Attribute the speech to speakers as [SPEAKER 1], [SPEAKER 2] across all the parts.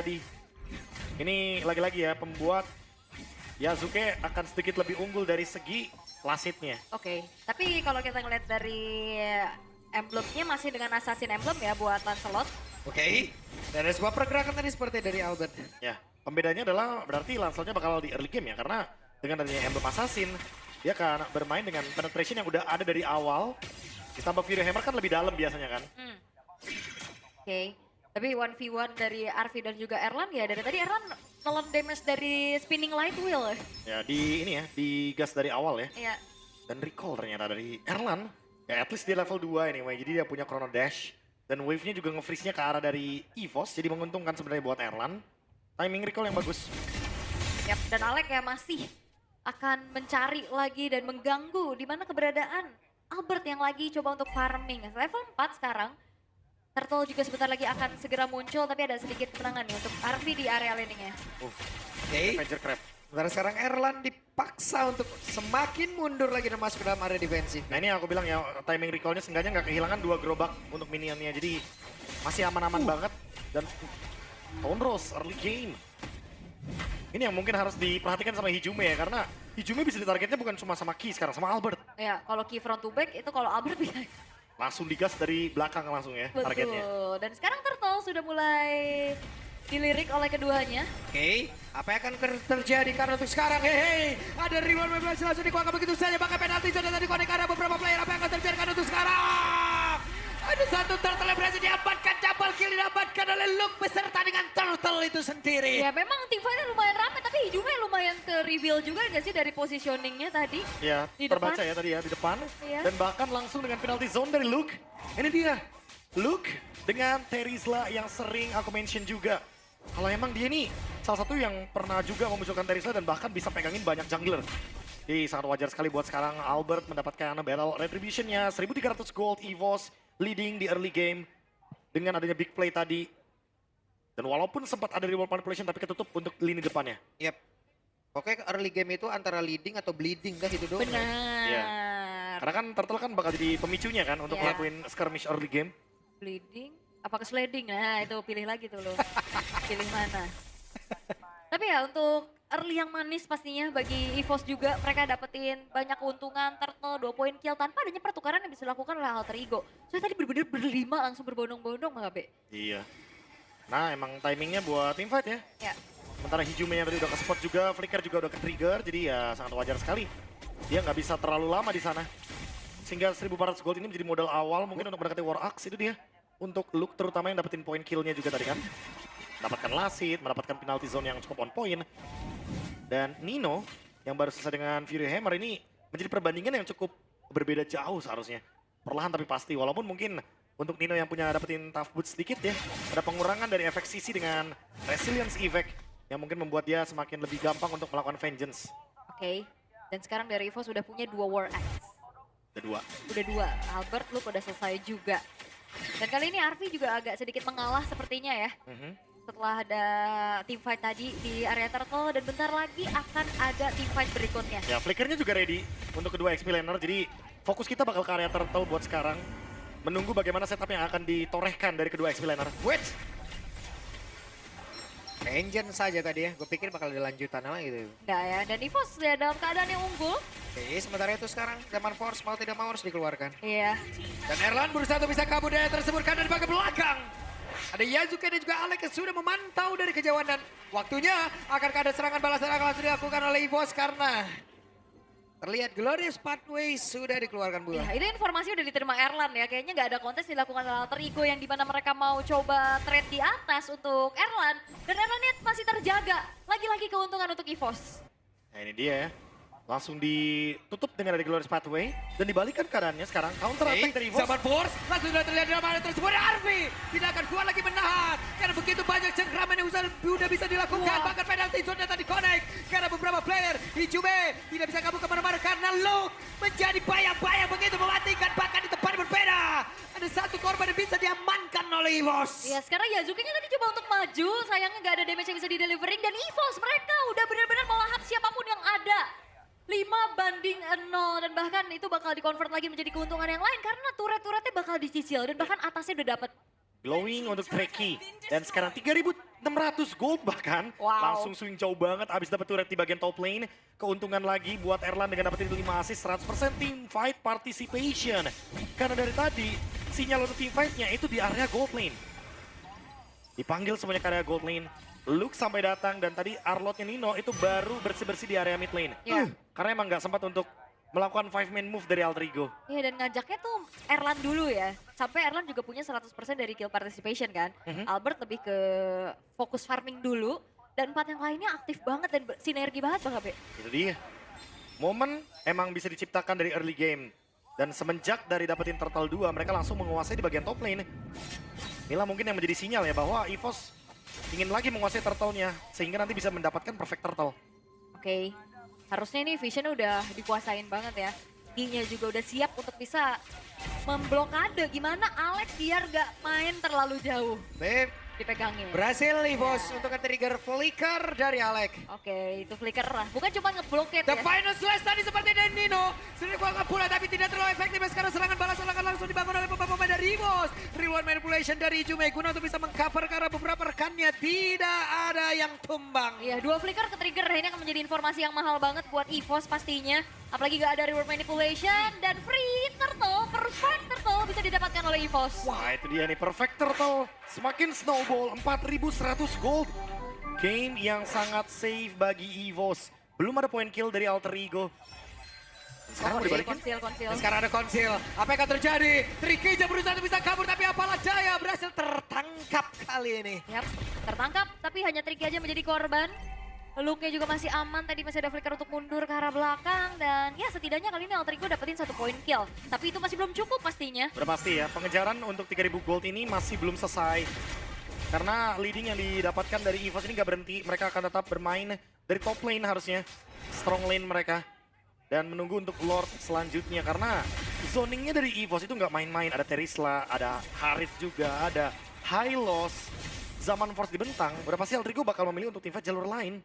[SPEAKER 1] tadi. Ini lagi-lagi ya, pembuat Yasuke akan sedikit lebih unggul dari segi lasitnya.
[SPEAKER 2] Oke, tapi kalau kita ngeliat dari emblemnya masih dengan Assassin Emblem ya buat Lancelot.
[SPEAKER 3] Oke. Dan ada sebuah pergerakan tadi seperti dari Albert.
[SPEAKER 1] Ya, pembedanya adalah berarti Lancelotnya bakal di early game ya, karena dengan adanya emblem Assassin, dia akan bermain dengan penetration yang udah ada dari awal. Ditambah Fury Hammer kan lebih dalam biasanya kan.
[SPEAKER 2] Oke, tapi 1v1 dari Arvi dan juga Erlan ya, dari tadi Erlan nelen damage dari spinning light wheel ya.
[SPEAKER 1] Ya, di ini ya, di gas dari awal ya.
[SPEAKER 2] Iya,
[SPEAKER 1] Dan recall ternyata dari Erlan. Ya, at least dia level 2 anyway, jadi dia punya Chrono Dash. Dan wave-nya juga nge-freeze-nya ke arah dari EVOS, jadi menguntungkan sebenarnya buat Erlan. Timing recall yang bagus.
[SPEAKER 2] yap. Dan Alek ya masih akan mencari lagi dan mengganggu di mana keberadaan Albert yang lagi coba untuk farming. Level 4 sekarang. Turtle juga sebentar lagi akan segera muncul, tapi ada sedikit kemenangan nih untuk Arvi di area landingnya.
[SPEAKER 3] Oke.
[SPEAKER 1] Major Crab.
[SPEAKER 3] Sementara sekarang Erlan dipaksa untuk semakin mundur lagi dan masuk ke dalam area defensif.
[SPEAKER 1] Nah ini yang aku bilang ya, timing recall-nya seenggaknya nggak kehilangan 2 gerobak untuk minionnya. Jadi masih aman-aman banget. Dan Tone Rose early game. Ini yang mungkin harus diperhatikan sama Hijume ya, karena Hijume bisa ditargetnya bukan cuma sama Ki sekarang, sama Albert.
[SPEAKER 2] Ya, kalau key front to back itu kalau Albert bisa.
[SPEAKER 1] Langsung digas dari belakang langsung ya targetnya.
[SPEAKER 2] Betul. Dan sekarang Turtle sudah mulai dilirik oleh keduanya.
[SPEAKER 3] Oke, apa yang akan terjadi karena untuk sekarang, hei, ada reward 15 langsung dikuangkan begitu saja, bahkan penalti sudah tadi konek karena beberapa player, apa yang akan terjadi karena untuk sekarang? Ada satu turtle yang berhasil diamankan, double kill didapatkan oleh Luke beserta dengan turtle itu sendiri.
[SPEAKER 2] Ya memang tim fightnya lumayan rame, tapi Hijume lumayan ke reveal juga nggak sih dari positioningnya tadi?
[SPEAKER 1] Ya,
[SPEAKER 2] Di
[SPEAKER 1] terbaca
[SPEAKER 2] depan.
[SPEAKER 1] ya tadi ya di depan.
[SPEAKER 2] Iya.
[SPEAKER 1] Dan bahkan langsung dengan penalty zone dari Luke. Ini dia. Luke dengan Terizla yang sering aku mention juga. Kalau emang dia nih salah satu yang pernah juga memunculkan Terizla dan bahkan bisa pegangin banyak jungler. Jadi sangat wajar sekali buat sekarang Albert mendapatkan battle retribution-nya. 1.300 gold EVOS leading di early game. Dengan adanya big play tadi. Dan walaupun sempat ada reward manipulation tapi ketutup untuk lini depannya.
[SPEAKER 3] Yep. Oke, early game itu antara leading atau bleeding kah itu doang.
[SPEAKER 2] Benar.
[SPEAKER 1] Iya. Karena kan Turtle kan bakal jadi pemicunya kan untuk
[SPEAKER 2] Iya.
[SPEAKER 1] ngelakuin skirmish early game.
[SPEAKER 2] Bleeding, apa ke sliding? Nah itu pilih lagi tuh lo. Pilih mana. Tapi ya untuk early yang manis pastinya bagi EVOS juga. Mereka dapetin banyak keuntungan, Turtle 2 poin kill tanpa adanya pertukaran yang bisa dilakukan oleh Alter Ego. Soalnya tadi bener-bener berlima langsung berbondong-bondong Mbak Be.
[SPEAKER 1] Iya. Nah emang timingnya buat teamfight ya.
[SPEAKER 2] Ya.
[SPEAKER 1] Sementara Hijume yang tadi udah ke-spot juga, Flicker juga udah ke-trigger. Jadi ya sangat wajar sekali. Dia nggak bisa terlalu lama di sana. Sehingga 1400 gold ini menjadi modal awal mungkin untuk mendekati War Axe itu dia. Untuk Luke terutama yang dapetin poin kill-nya juga tadi kan. Mendapatkan lasit, mendapatkan penalty zone yang cukup on point. Dan Nino yang baru selesai dengan Fury Hammer ini menjadi perbandingan yang cukup berbeda jauh seharusnya. Perlahan tapi pasti, walaupun mungkin untuk Nino yang punya dapetin tough boot sedikit ya. Ada pengurangan dari efek CC dengan resilience effect yang mungkin membuat dia semakin lebih gampang untuk melakukan vengeance.
[SPEAKER 2] Oke. Dan sekarang dari EVOS sudah punya 2 War Axe.
[SPEAKER 1] Kedua.
[SPEAKER 2] Udah 2. Albert Luke udah selesai juga. Dan kali ini Arvi juga agak sedikit mengalah sepertinya ya. Setelah ada teamfight tadi di area Turtle dan bentar lagi akan ada teamfight berikutnya.
[SPEAKER 1] Ya, flickernya juga ready untuk kedua XP laner. Jadi fokus kita bakal ke area Turtle buat sekarang. Menunggu bagaimana setup yang akan ditorehkan dari kedua XP laner.
[SPEAKER 3] Wait. Vengeance saja tadi ya, gue pikir bakal dilanjutan lagi gitu.
[SPEAKER 2] Enggak ya, dan EVOS ya dalam keadaan yang unggul.
[SPEAKER 3] Oke, sementara itu sekarang zaman Force mau tidak mau harus dikeluarkan.
[SPEAKER 2] Iya.
[SPEAKER 3] Dan Erlan berusaha untuk bisa kabur dari tersebut karena di bagian belakang. Ada Yasuke dan juga Alex yang sudah memantau dari kejauhan dan waktunya akankah ada serangan balasan akan langsung dilakukan oleh EVOS karena terlihat Glorious Pathway sudah dikeluarkan
[SPEAKER 2] Ya,
[SPEAKER 3] buah.
[SPEAKER 2] ini informasi udah diterima Erlan ya. Kayaknya nggak ada kontes dilakukan oleh Alter Ego yang dimana mereka mau coba trade di atas untuk Erlan. Dan Erlan ini masih terjaga. Lagi-lagi keuntungan untuk EVOS.
[SPEAKER 1] Nah ini dia ya. Langsung ditutup dengan ada Glorious Pathway. Dan dibalikkan keadaannya sekarang. Counter attack dari EVOS.
[SPEAKER 3] Zaman Force langsung sudah terlihat dalam area tersebut. Arvi tidak akan kuat lagi menahan. Karena begitu banyak cengkraman yang sudah bisa dilakukan.
[SPEAKER 2] Wah.
[SPEAKER 3] Bahkan penalti zone tadi connect. Karena beberapa player Hijume tidak bisa kabur kemana-mana. Karena Luke menjadi bayang-bayang begitu mematikan. Bahkan di tempat berbeda. Ada satu korban yang bisa diamankan oleh EVOS.
[SPEAKER 2] Ya sekarang Yasuke-nya tadi coba untuk maju. Sayangnya nggak ada damage yang bisa di-delivering. Dan EVOS mereka udah benar-benar melahap siapapun yang ada. 5-0 dan bahkan itu bakal di-convert lagi menjadi keuntungan yang lain karena turret-turretnya bakal dicicil dan bahkan atasnya udah dapet
[SPEAKER 1] Glowing untuk Treki. Dan sekarang 3.600 gold bahkan.
[SPEAKER 2] Wow.
[SPEAKER 1] Langsung swing jauh banget abis dapat turret di bagian top lane. Keuntungan lagi buat Erlan dengan dapetin 5 assist, 100% team fight participation. Karena dari tadi sinyal untuk team fight-nya itu di area gold lane. Dipanggil semuanya ke area gold lane. Luke sampai datang dan tadi Arlotnya Nino itu baru bersih-bersih di area mid lane.
[SPEAKER 2] Iya.
[SPEAKER 1] Karena emang nggak sempat untuk melakukan 5-man move dari Alterigo.
[SPEAKER 2] Iya dan ngajaknya tuh Erlan dulu ya. Sampai Erlan juga punya 100% dari kill participation kan. Albert lebih ke fokus farming dulu. Dan 4 yang lainnya aktif banget dan sinergi banget Bang Abe.
[SPEAKER 1] Itu dia. Momen emang bisa diciptakan dari early game. Dan semenjak dari dapetin Turtle 2, mereka langsung menguasai di bagian top lane. Inilah mungkin yang menjadi sinyal ya bahwa EVOS ingin lagi menguasai Turtle-nya. Sehingga nanti bisa mendapatkan perfect Turtle.
[SPEAKER 2] Oke. Harusnya ini Vision udah dikuasain banget ya. Nya juga udah siap untuk bisa memblokade. Gimana Alex biar gak main terlalu jauh.
[SPEAKER 3] Beb,
[SPEAKER 2] Dipegangin.
[SPEAKER 3] berhasil nih bos untuk trigger flicker dari Alek.
[SPEAKER 2] Oke, itu flicker lah. Bukan cuma ngeblokade
[SPEAKER 3] The
[SPEAKER 2] ya.
[SPEAKER 3] final slash tadi seperti dari Nino. Sudah kuangkat pula tapi tidak terlalu efektif. Sekarang serangan balas langsung dibangun oleh pemain dari EVOS. Real manipulation dari Jume guna untuk bisa mengcover karena beberapa rekannya tidak ada yang tumbang.
[SPEAKER 2] Iya, 2 flicker ke trigger ini akan menjadi informasi yang mahal banget buat EVOS pastinya. Apalagi gak ada reward manipulation dan free turtle, perfect turtle bisa didapatkan oleh EVOS.
[SPEAKER 1] Wah itu dia nih, perfect Turtle. Semakin snowball, 4.100 gold. Game yang sangat safe bagi EVOS. Belum ada point kill dari Alterigo. Sekarang mau dibalikin.
[SPEAKER 2] Konsil.
[SPEAKER 3] Dan sekarang ada konsil. Apa yang akan terjadi? Trikeja berusaha untuk bisa kabur tapi apalah Jaya berhasil tertangkap kali ini.
[SPEAKER 2] Yap, tertangkap tapi hanya Tricky aja menjadi korban. Luke-nya juga masih aman, tadi masih ada flicker untuk mundur ke arah belakang. Dan ya setidaknya kali ini Alterigo dapetin 1 point kill. Tapi itu masih belum cukup pastinya.
[SPEAKER 1] Udah pasti ya, pengejaran untuk 3.000 gold ini masih belum selesai. Karena leading yang didapatkan dari EVOS ini gak berhenti. Mereka akan tetap bermain dari top lane harusnya. Strong lane mereka. Dan menunggu untuk Lord selanjutnya. Karena zoningnya dari EVOS itu gak main-main. Ada Terisla, ada Harith juga, ada Hylos. Zaman Force dibentang, udah pasti Alterigo bakal memilih untuk teamfight jalur lain.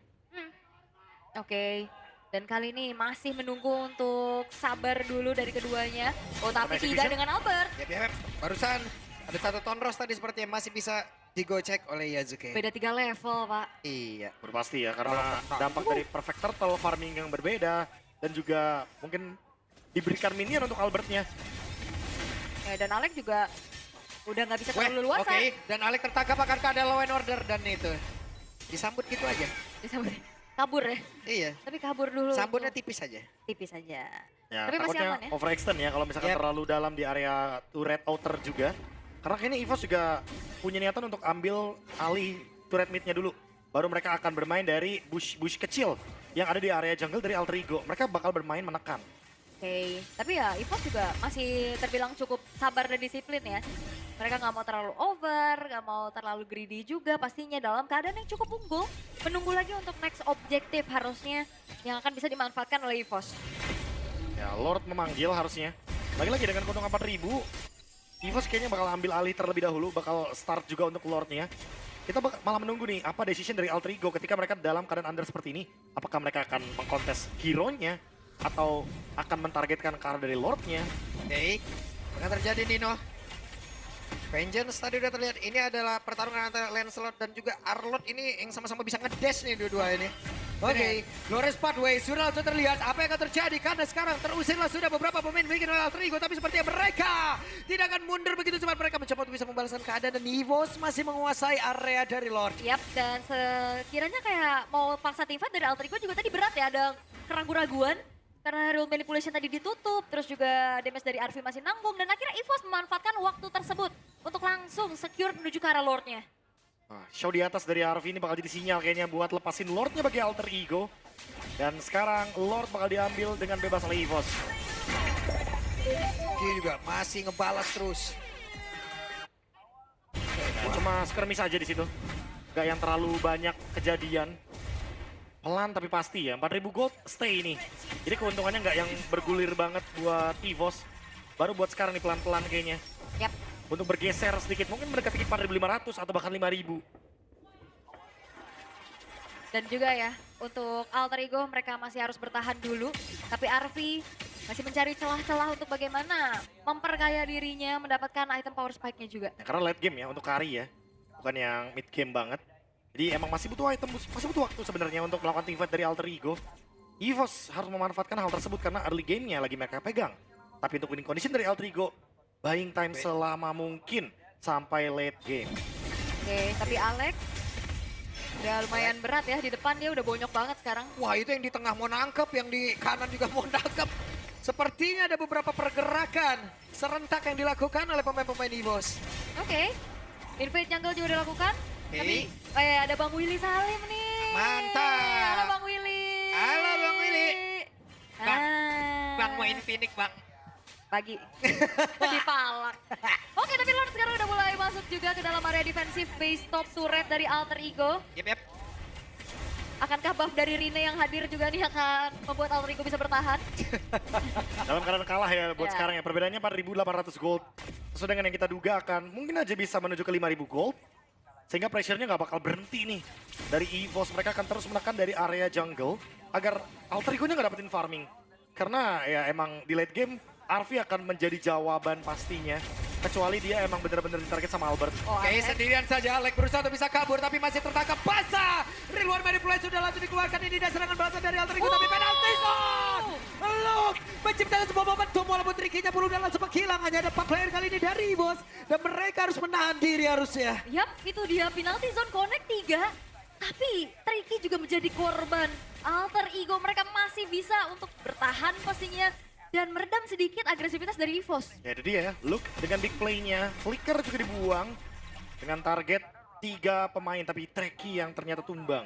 [SPEAKER 2] Oke. Dan kali ini masih menunggu untuk sabar dulu dari keduanya. Oh tapi
[SPEAKER 1] Sama
[SPEAKER 2] tidak
[SPEAKER 1] execution.
[SPEAKER 2] dengan Albert.
[SPEAKER 3] Yap. Barusan ada 1 Tonros tadi seperti yang masih bisa digocek oleh Yazuke.
[SPEAKER 2] Beda 3 level pak.
[SPEAKER 3] Iya.
[SPEAKER 1] Udah pasti ya, karena dampak dari Perfect Turtle, farming yang berbeda. Dan juga mungkin diberikan minion untuk Albertnya.
[SPEAKER 2] Ya, dan Alex juga udah nggak bisa terlalu luasa.
[SPEAKER 3] Oke, dan Alek tertangkap akan keadaan law and order dan itu. Disambut gitu aja.
[SPEAKER 2] Disambut. Kabur ya.
[SPEAKER 3] Iya.
[SPEAKER 2] Tapi kabur dulu.
[SPEAKER 3] Sambutnya tipis aja.
[SPEAKER 2] Tipis aja.
[SPEAKER 1] Ya,
[SPEAKER 2] Tapi masih
[SPEAKER 1] takutnya
[SPEAKER 2] aman ya.
[SPEAKER 1] overextend ya kalau misalkan
[SPEAKER 3] Yep.
[SPEAKER 1] terlalu dalam di area turret outer juga. Karena kayaknya EVOS juga punya niatan untuk ambil alih turret midnya dulu. Baru mereka akan bermain dari bush kecil yang ada di area jungle dari Alterigo. Mereka bakal bermain menekan.
[SPEAKER 2] Oke, tapi ya EVOS juga masih terbilang cukup sabar dan disiplin ya. Mereka nggak mau terlalu over, nggak mau terlalu greedy juga pastinya dalam keadaan yang cukup unggul. Menunggu lagi untuk next objektif harusnya yang akan bisa dimanfaatkan oleh EVOS.
[SPEAKER 1] Ya, Lord memanggil harusnya. Lagi-lagi dengan keuntungan 4.000, EVOS kayaknya bakal ambil alih terlebih dahulu, bakal start juga untuk Lordnya. Kita malah menunggu nih, apa decision dari Alterigo ketika mereka dalam keadaan under seperti ini. Apakah mereka akan mengkontes hero-nya, atau akan mentargetkan ke arah dari Lordnya.
[SPEAKER 3] Oke, akan terjadi Nino. Vengeance tadi udah terlihat, ini adalah pertarungan antara Lancelot dan juga Arlot ini yang sama-sama bisa ngedash nih dua-dua ini. Oke, Glorious Pathway sudah langsung terlihat apa yang akan terjadi karena sekarang terusirlah sudah beberapa pemain bikin oleh Alterigo tapi sepertinya mereka tidak akan mundur begitu cepat, mereka mencoba untuk bisa membalaskan keadaan dan EVOS masih menguasai area dari Lord.
[SPEAKER 2] Yap, dan sekiranya kayak mau paksa teamfight dari Alterigo juga tadi berat ya, ada keraguan-raguan. Karena rule manipulation tadi ditutup, terus juga damage dari Arvi masih nanggung, dan akhirnya EVOS memanfaatkan waktu tersebut untuk langsung secure menuju ke arah Lordnya.
[SPEAKER 1] Show di atas dari Arvi ini bakal jadi sinyal kayaknya buat lepasin Lordnya bagi Alterigo. Dan sekarang Lord bakal diambil dengan bebas oleh EVOS.
[SPEAKER 3] Dia juga masih ngebalas terus.
[SPEAKER 1] Cuma skirmish aja di situ. Gak yang terlalu banyak kejadian. Pelan tapi pasti ya, 4.000 gold stay ini. Jadi keuntungannya nggak yang bergulir banget buat EVOS. Baru buat sekarang nih pelan-pelan kayaknya.
[SPEAKER 2] Yap.
[SPEAKER 1] Untuk bergeser sedikit, mungkin mendekati 4.500 atau bahkan 5.000.
[SPEAKER 2] Dan juga ya, untuk Alterigo mereka masih harus bertahan dulu. Tapi Arvi Masih mencari celah-celah untuk bagaimana memperkaya dirinya, mendapatkan item power spike-nya juga.
[SPEAKER 1] Ya, karena late game ya untuk Kari ya, bukan yang mid game banget. Jadi emang masih butuh item, masih butuh waktu sebenarnya untuk melakukan teamfight dari Alter Ego. EVOS harus memanfaatkan hal tersebut karena early game-nya lagi mereka pegang. Tapi untuk winning condition dari Alter Ego, buying time selama mungkin sampai late game.
[SPEAKER 2] Oke, tapi Alex udah lumayan berat ya di depan, dia udah bonyok banget sekarang.
[SPEAKER 3] Wah, itu yang di tengah mau nangkep, yang di kanan juga mau nangkep. Sepertinya ada beberapa pergerakan serentak yang dilakukan oleh pemain-pemain EVOS.
[SPEAKER 2] Oke, invade jungle juga dilakukan.
[SPEAKER 3] Oke.
[SPEAKER 2] Tapi ada Bang Willy Salim nih.
[SPEAKER 3] Mantap.
[SPEAKER 2] Halo Bang Willy.
[SPEAKER 3] Halo Bang Willy. Bang,
[SPEAKER 2] Ah.
[SPEAKER 3] Bang mau Infinix Bang.
[SPEAKER 2] Pagi. Lebih palak. Oke, tapi Lord sekarang udah mulai masuk juga ke dalam area defensif base top turret dari Alter Ego.
[SPEAKER 3] Yep.
[SPEAKER 2] Akankah buff dari Rine yang hadir juga nih akan membuat Alter Ego bisa bertahan?
[SPEAKER 1] Dalam keadaan kalah ya buat
[SPEAKER 2] Ya.
[SPEAKER 1] sekarang ya, perbedaannya 4.800 gold. Sesuai dengan yang kita duga akan mungkin aja bisa menuju ke 5.000 gold. Sehingga pressure-nya nggak bakal berhenti nih. Dari EVOS mereka akan terus menekan dari area jungle agar Alter Ego-nya nggak dapetin farming. Karena ya emang di late game Arfi akan menjadi jawaban pastinya. Kecuali dia emang bener-bener ditarget sama Albert.
[SPEAKER 2] Oh,
[SPEAKER 3] Oke,
[SPEAKER 2] Alex.
[SPEAKER 3] sendirian saja Alek berusaha untuk bisa kabur tapi masih tertangkap basah. Real One Manipulate sudah langsung dikeluarkan, ini dan serangan balasan dari Alter Ego tapi penalti zone. Look, menciptakan sebuah momentum walaupun trikinya belum dan langsung menghilang. Hanya ada 4 player kali ini dari EVOS dan mereka harus menahan diri harusnya.
[SPEAKER 2] Yap, itu dia penalti zone connect 3. Tapi Tricky juga menjadi korban. Alter Ego mereka masih bisa untuk bertahan pastinya. Dan meredam sedikit agresivitas dari EVOS.
[SPEAKER 1] Ya itu dia ya, Luke dengan big play-nya, Flicker juga dibuang dengan target 3 pemain tapi Treki yang ternyata tumbang.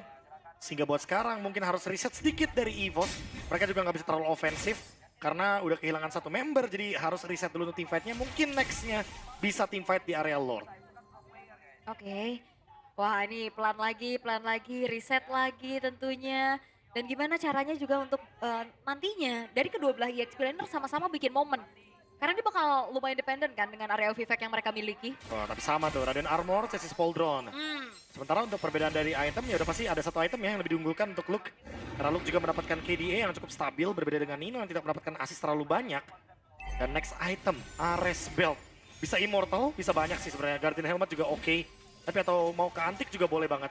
[SPEAKER 1] Sehingga buat sekarang mungkin harus reset sedikit dari EVOS. Mereka juga nggak bisa terlalu ofensif karena udah kehilangan 1 member jadi harus reset dulu untuk teamfight-nya. Mungkin next-nya bisa teamfight di area Lord.
[SPEAKER 2] Oke. Wah, ini pelan lagi, reset lagi tentunya. Dan gimana caranya juga untuk nantinya dari kedua belah EXP laner sama-sama bikin momen. Karena dia bakal lumayan dependen kan dengan area Vivek yang mereka miliki.
[SPEAKER 1] Wah, tapi sama tuh, Raden Armor, Chassis Pauldron. Sementara untuk perbedaan dari item ya udah pasti ada 1 item ya yang lebih diunggulkan untuk Luke. Karena Luke juga mendapatkan KDA yang cukup stabil berbeda dengan Nino yang tidak mendapatkan assist terlalu banyak. Dan next item, Ares Belt. Bisa Immortal, bisa banyak sih sebenarnya. Guardian Helmet juga oke. Tapi atau mau ke Antik juga boleh banget.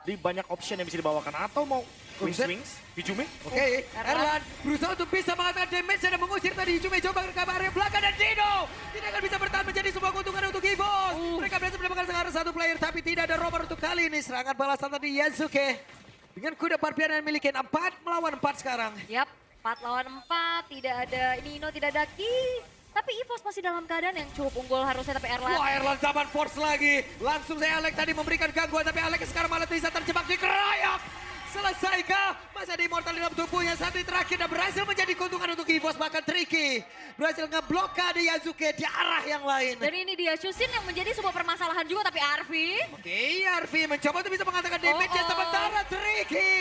[SPEAKER 1] Jadi banyak option yang bisa dibawakan. Atau mau Wings, Hijume.
[SPEAKER 3] Oke, Erlan berusaha untuk bisa mengatakan damage dan mengusir tadi Hijume coba ke area belakang dan Dino tidak akan bisa bertahan menjadi sebuah keuntungan untuk EVOS. Mereka berhasil mendapatkan sekarang 1 player tapi tidak ada rover untuk kali ini. Serangan balasan tadi Yansuke dengan kuda parpian yang miliki 4 melawan 4 sekarang.
[SPEAKER 2] Yap, 4 lawan 4, tidak ada Nino, tidak ada Ki. Tapi EVOS masih dalam keadaan yang cukup unggul harusnya, tapi Erlan.
[SPEAKER 3] Wah, Erlan zaman force lagi. Langsung saya Alex tadi memberikan gangguan tapi Alex sekarang malah bisa terjebak di keroyok. Selesaikah? Masih ada immortal di dalam tubuhnya. Saat ini terakhir dan berhasil menjadi keuntungan untuk EVOS. Bahkan Tricky berhasil ngeblokade Yasuke di arah yang lain.
[SPEAKER 2] Dan ini dia Shusin yang menjadi sebuah permasalahan juga, tapi Arfi.
[SPEAKER 3] Oke, Arfi mencoba untuk bisa mengatakan damage-nya sementara Tricky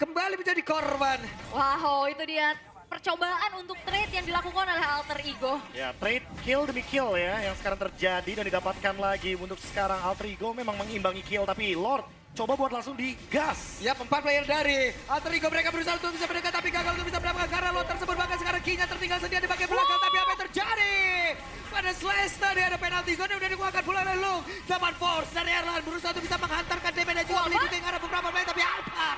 [SPEAKER 3] kembali menjadi korban.
[SPEAKER 2] Wow, itu dia percobaan untuk trade yang dilakukan oleh Alter Ego.
[SPEAKER 1] Ya, trade kill demi kill ya yang sekarang terjadi dan didapatkan lagi untuk sekarang Alter Ego memang mengimbangi kill tapi Lord coba buat langsung digas.
[SPEAKER 3] Ya, 4 player dari Alter Ego mereka berusaha untuk bisa mendekat tapi gagal untuk bisa mendapatkan karena lot tersebut bahkan sekarang Kinya tertinggal sendiri di bagian belakang tapi apa yang terjadi? Pada Slash tadi ada penalti zone yang udah dikeluarkan pula oleh Luke. Zaman Force dari Erlan berusaha untuk bisa menghantarkan damage dan juga melindungi arah beberapa player tapi Alpha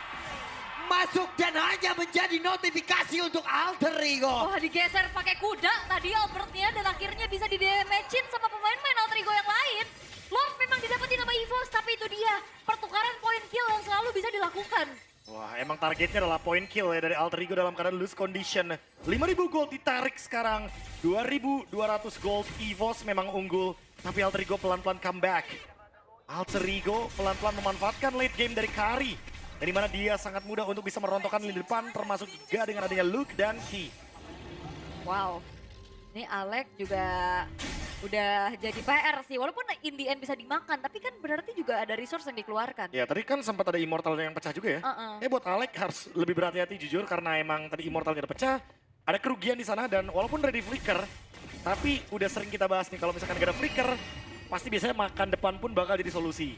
[SPEAKER 3] masuk dan hanya menjadi notifikasi untuk Alter Ego.
[SPEAKER 2] Wah, digeser pakai kuda tadi Albertnya dan akhirnya bisa didamage-in sama pemain-pemain Alter Ego yang lain. Lord memang didapetin sama EVOS, tapi itu dia pertukaran point kill yang selalu bisa dilakukan.
[SPEAKER 1] Wah, emang targetnya adalah point kill ya dari Alter Ego dalam keadaan loose condition. 5.000 gold ditarik sekarang, 2.200 gold. EVOS memang unggul, tapi Alter Ego pelan-pelan comeback. Alter Ego pelan-pelan memanfaatkan late game dari Kari. Dari mana dia sangat mudah untuk bisa merontokkan lini depan, termasuk juga dengan adanya Luke dan Ki.
[SPEAKER 2] Wow, ini Alex juga udah jadi PR sih. Walaupun in the end bisa dimakan, tapi kan berarti juga ada resource yang dikeluarkan.
[SPEAKER 1] Ya tadi kan sempat ada immortalnya yang pecah juga ya. Buat Alex harus lebih berhati-hati jujur karena emang tadi immortalnya udah pecah. Ada kerugian di sana dan walaupun ready flicker, tapi udah sering kita bahas nih kalau misalkan gak ada flicker, pasti biasanya makan depan pun bakal jadi solusi.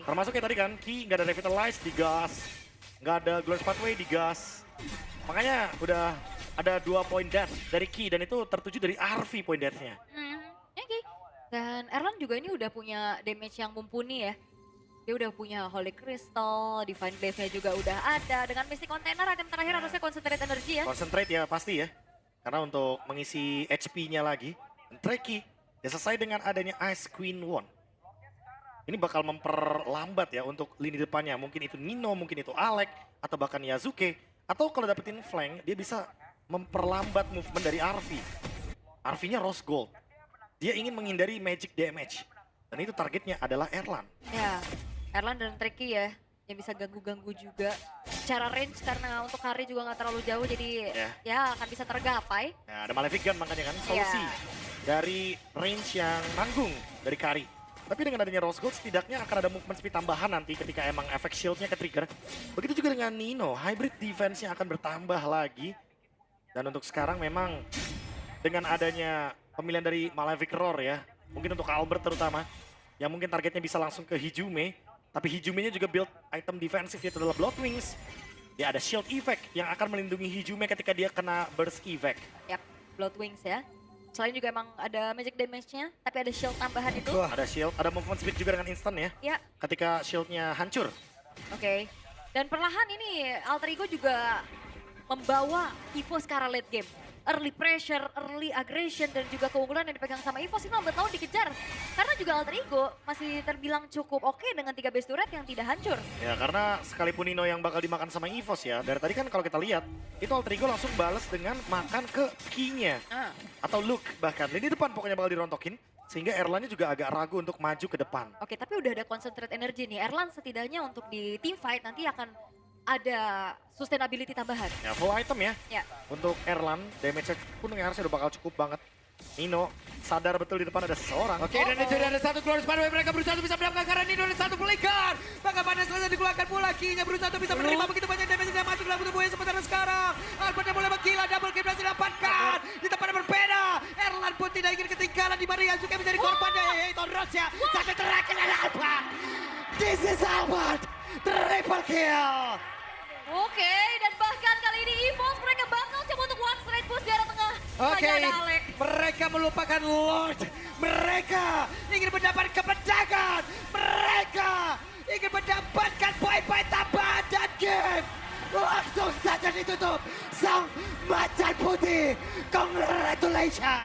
[SPEAKER 1] Termasuk kayak tadi kan, Ki nggak ada revitalize, digas. Nggak ada glorious pathway, digas. Makanya udah ada 2 point dash dari Ki dan itu tertuju dari RV point dashnya.
[SPEAKER 2] Oke. Dan Erlan juga ini udah punya damage yang mumpuni ya. Dia udah punya Holy Crystal, Divine Glaive-nya juga udah ada. Dengan Mystic Container item terakhir harusnya Concentrate Energy ya.
[SPEAKER 1] Concentrate ya pasti ya. Karena untuk mengisi HP-nya lagi. Dan Treki ya selesai dengan adanya Ice Queen One. Ini bakal memperlambat ya untuk lini depannya. Mungkin itu Nino, mungkin itu Alec, atau bahkan Yazuke. Atau kalau dapetin flank, dia bisa memperlambat movement dari RV. RV-nya Rose Gold. Dia ingin menghindari magic damage. Dan itu targetnya adalah Erlan.
[SPEAKER 2] Ya, Erlan dan Treki ya. Yang bisa ganggu-ganggu juga. Secara range karena untuk Kari juga nggak terlalu jauh. Jadi ya akan bisa tergapai.
[SPEAKER 1] Nah, ada Malefic Gun makanya kan solusi dari range yang nanggung dari Kari. Tapi dengan adanya Rose Gold setidaknya akan ada movement speed tambahan nanti ketika emang efek shieldnya ke trigger. Begitu juga dengan Nino, hybrid defense-nya akan bertambah lagi. Dan untuk sekarang memang dengan adanya pemilihan dari Malefic Roar ya, mungkin untuk Albert terutama, yang mungkin targetnya bisa langsung ke Hijume. Tapi Hijume-nya juga build item defensif, yaitu adalah Blood Wings. Ya ada shield effect yang akan melindungi Hijume ketika dia kena burst effect.
[SPEAKER 2] Yap, Blood Wings ya. Selain juga emang ada magic damage-nya, tapi ada shield tambahan itu.
[SPEAKER 1] Ada shield, ada movement speed juga dengan instant ya.
[SPEAKER 2] Ya.
[SPEAKER 1] Ketika shieldnya hancur.
[SPEAKER 2] Oke. Dan perlahan ini Alter Ego juga membawa EVOS ke arah late game. Early pressure, early aggression, dan juga keunggulan yang dipegang sama EVOS ini lambat laun dikejar. Karena juga Alter Ego masih terbilang cukup oke dengan 3 base turret yang tidak hancur.
[SPEAKER 1] Ya karena sekalipun Nino yang bakal dimakan sama EVOS ya, dari tadi kan kalau kita lihat, itu Alter Ego langsung balas dengan makan ke Ki-nya. Atau Luke bahkan, lini depan pokoknya bakal dirontokin. Sehingga Erlannya juga agak ragu untuk maju ke depan.
[SPEAKER 2] Oke, tapi udah ada concentrate energy nih. Erlan setidaknya untuk di team fight nanti akan ada sustainability tambahan.
[SPEAKER 1] Ya full item ya.
[SPEAKER 2] Ya.
[SPEAKER 1] Untuk Erlan, damage pun harusnya udah bakal cukup banget. Nino sadar betul di depan ada seseorang.
[SPEAKER 3] Oke, dan itu ada satu keluar Sparrow, mereka berusaha untuk bisa mendapatkan karena Nino ada satu flicker. Maka panas selesai dikeluarkan pula, Ki-nya berusaha untuk bisa menerima begitu banyak damage yang masuk dalam tubuhnya sementara sekarang. Albert mulai menggila, double kill berhasil didapatkan. Di tempat yang berbeda, Erlan pun tidak ingin ketinggalan di mana Yazuki menjadi korbannya. Hei, Torosnya sampai terakhir ada Albert. This is Albert, triple kill.
[SPEAKER 2] Oke, dan bahkan kali ini EVOS mereka bakal coba untuk one straight push di arah tengah.
[SPEAKER 3] Oke,
[SPEAKER 2] Hanya ada Alec.
[SPEAKER 3] mereka melupakan Lord. Mereka ingin mendapat kemenangan. Mereka ingin mendapatkan poin-poin tambahan dan game. Langsung saja ditutup. Sang macan putih. Congratulations.